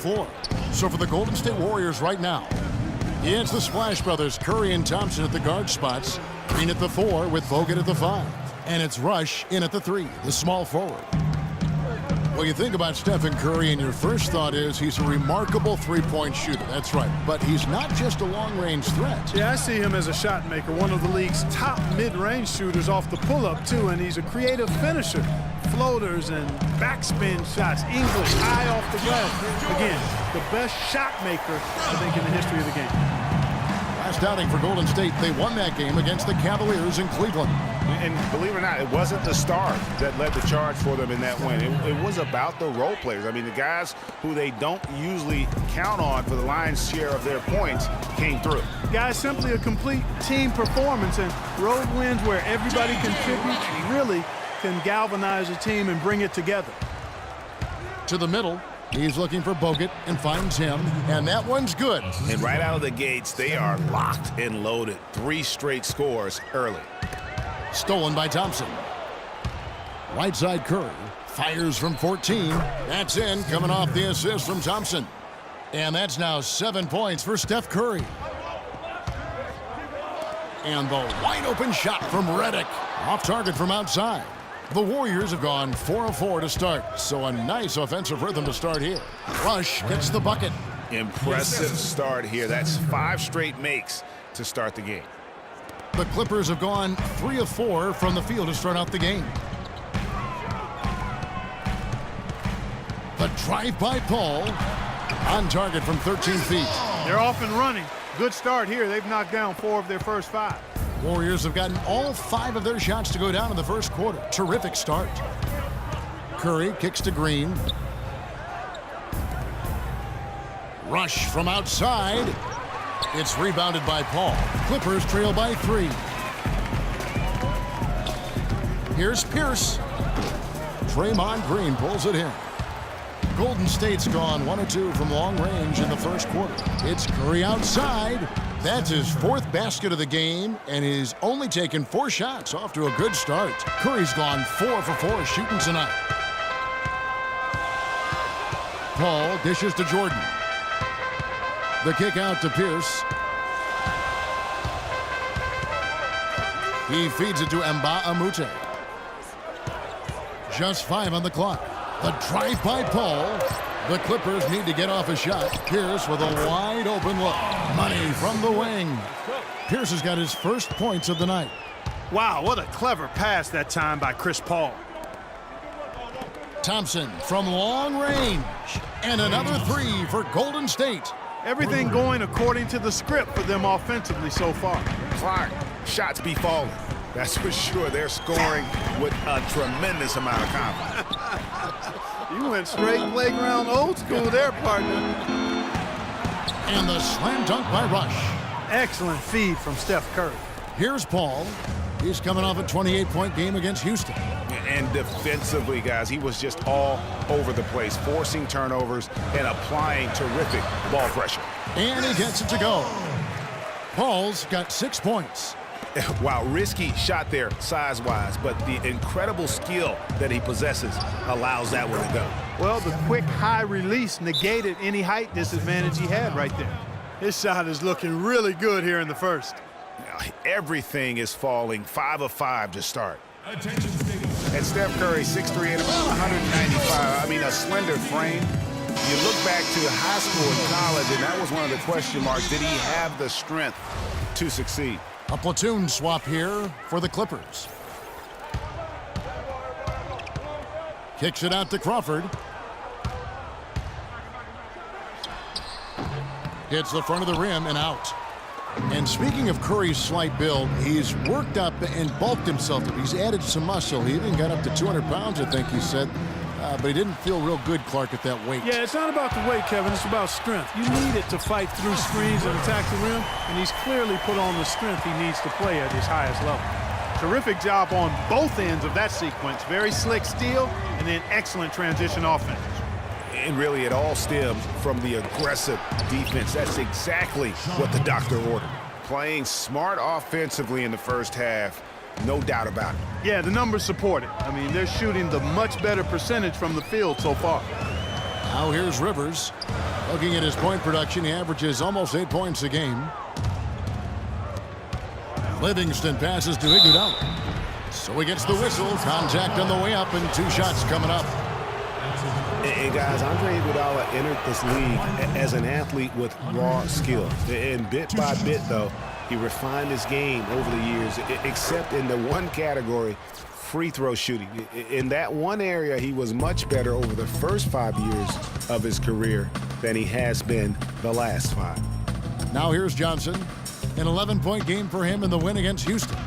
floor. So for the Golden State Warriors right now, it's the Splash Brothers, Curry and Thompson at the guard spots. Green at the 4 with Bogut at the 5. And it's Rush in at the 3, the small forward. Well, you think about Stephen Curry, and your first thought is he's a remarkable three-point shooter. That's right. But he's not just a long-range threat. Yeah, I see him as a shot maker, one of the league's top mid-range shooters off the pull-up, too, and he's a creative finisher. Floaters and backspin shots, English, high off the glass. Again, the best shot maker, I think, in the history of the game. Last outing for Golden State, they won that game against the Cavaliers in Cleveland. And believe it or not, it wasn't the star that led the charge for them in that win. It was about the role players. I mean, the guys who they don't usually count on for the lion's share of their points came through. Guys, simply a complete team performance, and road wins where everybody contributes really can galvanize a team and bring it together. To the middle, he's looking for Bogut and finds him, and that one's good. And right out of the gates, they are locked and loaded. 3 straight scores early. Stolen by Thompson. Right side Curry fires from 14. That's in, coming off the assist from Thompson. And that's now 7 points for Steph Curry. And the wide open shot from Redick. Off target from outside. The Warriors have gone 4 of 4 to start, so a nice offensive rhythm to start here. Rush gets the bucket. Impressive start here. That's 5 straight makes to start the game. The Clippers have gone 3 of 4 from the field to start out the game. The drive by Paul. On target from 13 feet. They're off and running. Good start here. They've knocked down 4 of their first 5. Warriors have gotten all 5 of their shots to go down in the first quarter. Terrific start. Curry kicks to Green. Rush from outside. It's rebounded by Paul. Clippers trail by 3. Here's Pierce. Draymond Green pulls it in. Golden State's gone 1 of 2 from long range in the first quarter. It's Curry outside. That's his 4th basket of the game, and he's only taken 4 shots. Off to a good start. Curry's gone 4 for 4 shooting tonight. Paul dishes to Jordan. The kick out to Pierce. He feeds it to Amute. Just 5 on the clock. The drive by Paul. The Clippers need to get off a shot. Pierce with a wide open look. Money from the wing. Pierce has got his first points of the night. Wow, what a clever pass that time by Chris Paul. Thompson from long range. And another 3 for Golden State. Everything going according to the script for them offensively so far. Clark, shots be falling. That's for sure. They're scoring with a tremendous amount of confidence. You went straight playground old school there, partner. And the slam dunk by Rush. Excellent feed from Steph Curry. Here's Paul. He's coming off a 28-point game against Houston. And defensively, guys, he was just all over the place, forcing turnovers and applying terrific ball pressure. And he gets it to go. Paul's got 6 points. Wow, risky shot there size-wise, but the incredible skill that he possesses allows that one to go. Well, the quick high release negated any height disadvantage he had right there. His shot is looking really good here in the first. Everything is falling. 5 of 5 to start. And Steph Curry, 6'3" and about 195. I mean, a slender frame. You look back to high school and college, and that was one of the question marks. Did he have the strength to succeed? A platoon swap here for the Clippers. Kicks it out to Crawford. Hits the front of the rim and out. And speaking of Curry's slight build, he's worked up and bulked himself up. He's added some muscle. He even got up to 200 pounds, I think he said. But he didn't feel real good, Clark, at that weight. Yeah, it's not about the weight, Kevin. It's about strength. You need it to fight through screens and attack the rim, and he's clearly put on the strength he needs to play at his highest level. Terrific job on both ends of that sequence. Very slick steal, and then excellent transition offense. And really, it all stems from the aggressive defense. That's exactly what the doctor ordered. Playing smart offensively in the first half, no doubt about it. Yeah, the numbers support it. I mean, they're shooting the much better percentage from the field so far. Now here's Rivers. Looking at his point production, he averages almost 8 points a game. Livingston passes to Iguodala. So he gets the whistle. Contact on the way up, and 2 shots coming up. And guys, Andre Iguodala entered this league as an athlete with raw skill. And bit by bit, though, he refined his game over the years, except in the one category, free throw shooting. In that one area, he was much better over the first 5 years of his career than he has been the last 5. Now here's Johnson. An 11-point game for him in the win against Houston.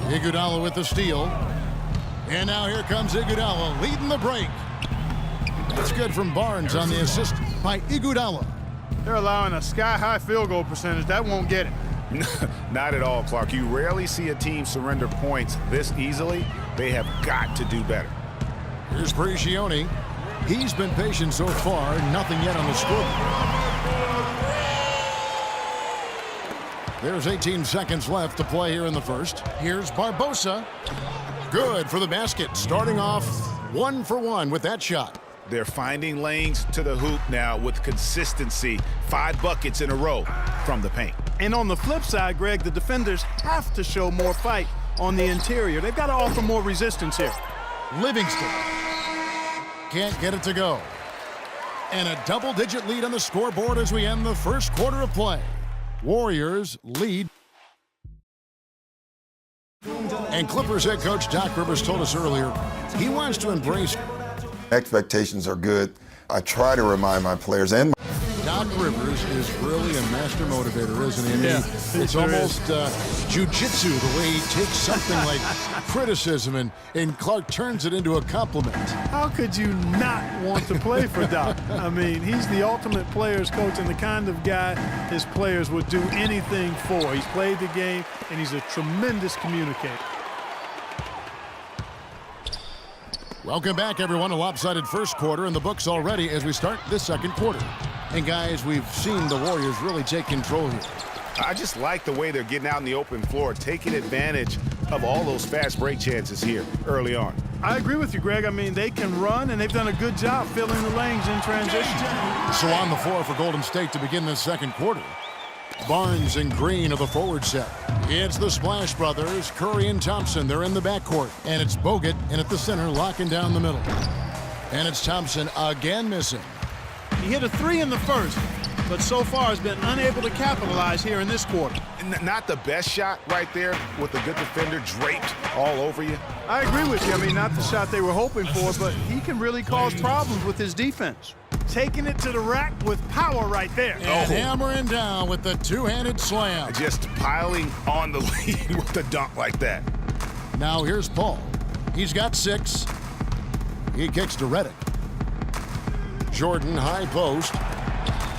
Iguodala with the steal. And now here comes Iguodala leading the break. That's good from Barnes on the assist by Iguodala. They're allowing a sky-high field goal percentage. That won't get it. Not at all, Clark. You rarely see a team surrender points this easily. They have got to do better. Here's Prigioni. He's been patient so far. Nothing yet on the scoreboard. There's 18 seconds left to play here in the first. Here's Barbosa. Good for the basket. Starting off 1 for 1 with that shot. They're finding lanes to the hoop now with consistency. 5 buckets in a row from the paint. And on the flip side, Greg, the defenders have to show more fight on the interior. They've got to offer more resistance here. Livingston can't get it to go. And a double-digit lead on the scoreboard as we end the first quarter of play. Warriors lead. And Clippers head coach Doc Rivers told us earlier he wants to embrace. Expectations are good. I try to remind my players and Doc Rivers is really a master motivator, isn't he? I mean, Yeah, it's almost jiu-jitsu, the way he takes something like criticism and Clark turns it into a compliment. How could you not want to play for Doc? I mean, he's the ultimate players coach and the kind of guy his players would do anything for. He's played the game, and he's a tremendous communicator. Welcome back, everyone. A lopsided first quarter in the books already as we start this second quarter. And, guys, we've seen the Warriors really take control here. I just like the way they're getting out in the open floor, taking advantage of all those fast break chances here early on. I agree with you, Greg. I mean, they can run, and they've done a good job filling the lanes in transition. So on the floor for Golden State to begin this second quarter. Barnes and Green of the forward set. It's the Splash Brothers, Curry and Thompson. They're in the backcourt. And it's Bogut in at the center, locking down the middle. And it's Thompson again missing. He hit a 3 in the first, but so far has been unable to capitalize here in this quarter. Not the best shot right there with a good defender draped all over you. I agree with you. I mean, not the shot they were hoping for, but he can really cause problems with his defense. Taking it to the rack with power right there. And hammering down with the two-handed slam. Just piling on the lead with a dunk like that. Now here's Paul. He's got 6. He kicks to Redick. Jordan high post.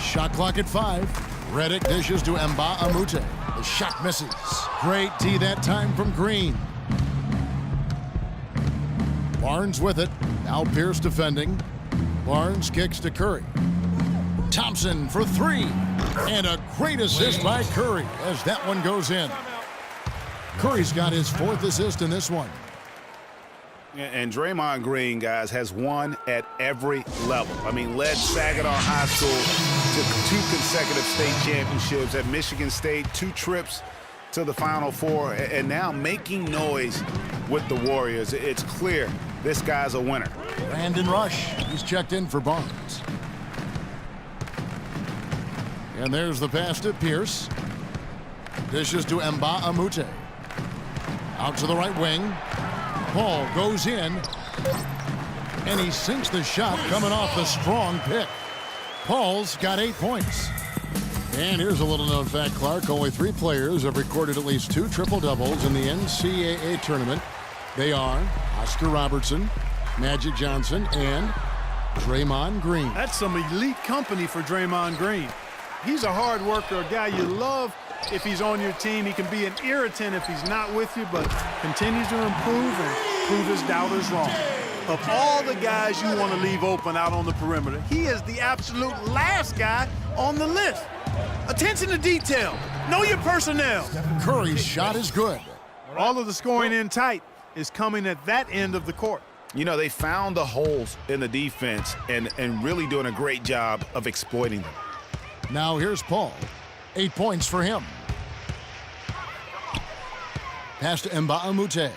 Shot clock at 5. Redick dishes to Mba Amute. The shot misses. Great D that time from Green. Barnes with it. Now Pierce defending. Barnes kicks to Curry. Thompson for 3. And a great assist by Curry as that one goes in. Curry's got his 4th assist in this one. And Draymond Green, guys, has won at every level. I mean, led Saginaw High School to 2 consecutive state championships at Michigan State, 2 trips to the Final Four, and now making noise with the Warriors. It's clear this guy's a winner. Brandon Rush, he's checked in for Barnes. And there's the pass to Pierce. Dishes to Mba Amute. Out to the right wing. Paul goes in. And he sinks the shot coming off the strong pick. Paul's got 8 points. And here's a little known fact, Clark. Only 3 players have recorded at least 2 triple-doubles in the NCAA tournament. They are Oscar Robertson, Magic Johnson, and Draymond Green. That's some elite company for Draymond Green. He's a hard worker, a guy you love if he's on your team. He can be an irritant if he's not with you, but continues to improve and prove his doubters wrong. Of all the guys you want to leave open out on the perimeter, he is the absolute last guy on the list. Attention to detail. Know your personnel. Curry's shot is good. All of the scoring in tight is coming at that end of the court. You know, they found the holes in the defense and really doing a great job of exploiting them. Now here's Paul. 8 points for him. Pass to Mbamute.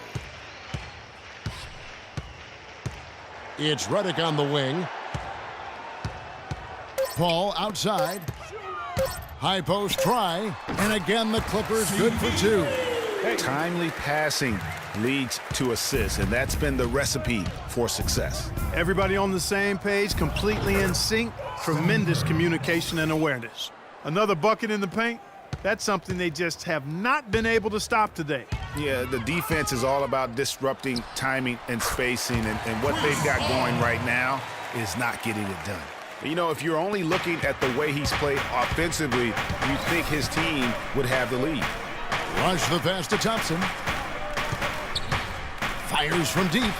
It's Redick on the wing. Paul outside. High post try. And again, the Clippers good for 2. Timely passing leads to assists, and that's been the recipe for success. Everybody on the same page, completely in sync. Tremendous communication and awareness. Another bucket in the paint. That's something they just have not been able to stop today. Yeah, the defense is all about disrupting timing and spacing, and what they've got going right now is not getting it done. You know, if you're only looking at the way he's played offensively, you think his team would have the lead. Rush the pass to Thompson. Fires from deep.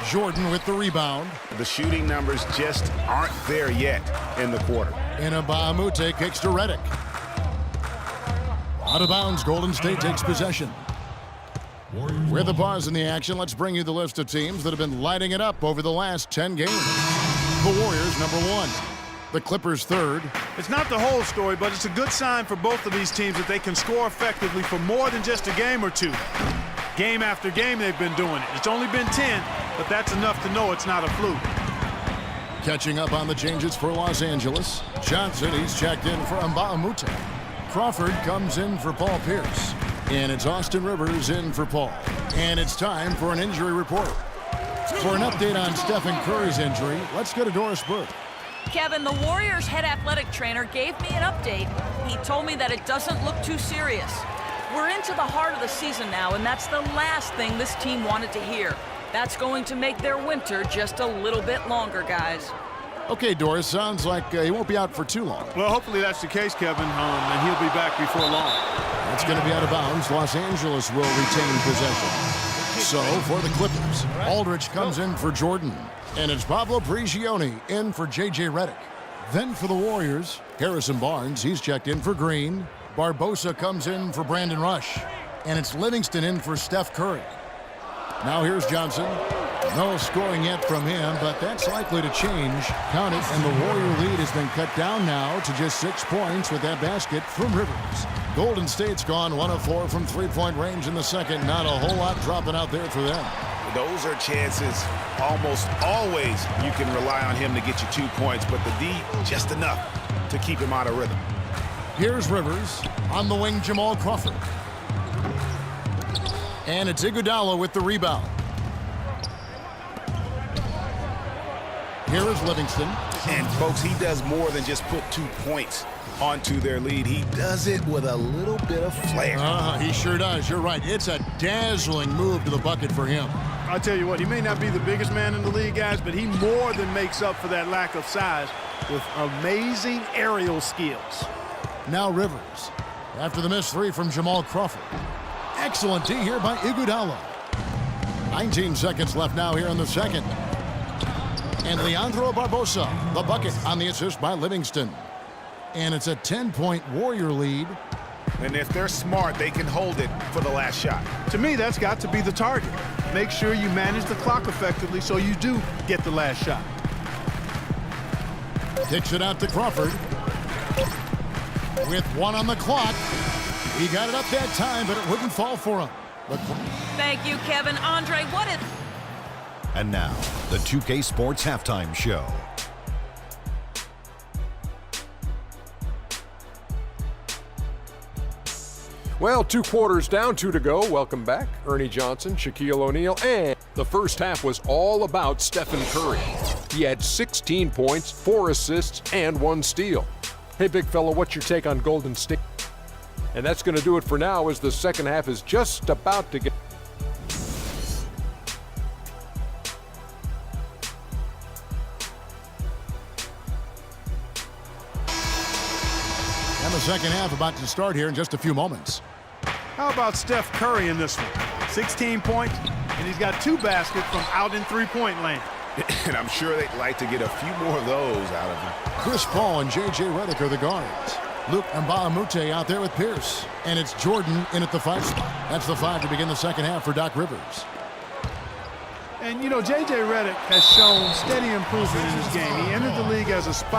Jordan with the rebound. The shooting numbers just aren't there yet in the quarter. And Mbamute kicks to Redick. Out of bounds, Golden State takes possession. With the pause in the action, let's bring you the list of teams that have been lighting it up over the last 10 games. The Warriors, #1. The Clippers, 3rd. It's not the whole story, but it's a good sign for both of these teams that they can score effectively for more than just a game or two. Game after game, they've been doing it. It's only been 10, but that's enough to know it's not a fluke. Catching up on the changes for Los Angeles. Johnson, he's checked in for Mbamute. Crawford comes in for Paul Pierce. And it's Austin Rivers in for Paul. And it's time for an injury report. For an update on Stephen Curry's injury, let's go to Doris Burke. Kevin, the Warriors' head athletic trainer gave me an update. He told me that it doesn't look too serious. We're into the heart of the season now, and that's the last thing this team wanted to hear. That's going to make their winter just a little bit longer, guys. Okay, Doris, sounds like he won't be out for too long. Well, hopefully that's the case, Kevin, and he'll be back before long. That's going to be out of bounds. Los Angeles will retain possession. So, for the Clippers, Aldridge comes in for Jordan. And it's Pablo Prigioni in for J.J. Redick. Then for the Warriors, Harrison Barnes, he's checked in for Green. Barbosa comes in for Brandon Rush. And it's Livingston in for Steph Curry. Now here's Johnson. No scoring yet from him, but that's likely to change. Count it, and the Warrior lead has been cut down now to just 6 points with that basket from Rivers. Golden State's gone 1 of 4 from three-point range in the second. Not a whole lot dropping out there for them. Those are chances almost always you can rely on him to get you 2 points, but the D, just enough to keep him out of rhythm. Here's Rivers. On the wing, Jamal Crawford. And it's Iguodala with the rebound. Here is Livingston. And, folks, he does more than just put 2 points onto their lead. He does it with a little bit of flair. He sure does. You're right. It's a dazzling move to the bucket for him. I'll tell you what, he may not be the biggest man in the league, guys, but he more than makes up for that lack of size with amazing aerial skills. Now Rivers. After the missed 3 from Jamal Crawford. Excellent D here by Iguodala. 19 seconds left now here in the second. And Leandro Barbosa, the bucket on the assist by Livingston. And it's a 10-point Warrior lead. And if they're smart, they can hold it for the last shot. To me, that's got to be the target. Make sure you manage the clock effectively so you do get the last shot. Kicks it out to Crawford. With 1 on the clock. He got it up that time, but it wouldn't fall for him. Thank you, Kevin. Andre, what if... And now, the 2K Sports Halftime Show. Well, 2 quarters down, 2 to go. Welcome back. Ernie Johnson, Shaquille O'Neal, and the first half was all about Stephen Curry. He had 16 points, 4 assists, and 1 steal. Hey, big fella, what's your take on Golden State? And that's going to do it for now as the second half is just about to get... And the second half about to start here in just a few moments. How about Steph Curry in this one? 16 points, and he's got 2 baskets from out in three-point land. And I'm sure they'd like to get a few more of those out of him. Chris Paul and J.J. Redick are the guards. Luke Mbamute out there with Pierce. And it's Jordan in at the 5 spot. That's the 5 to begin the second half for Doc Rivers. And, you know, J.J. Redick has shown steady improvement in his game. He entered the league as a spot.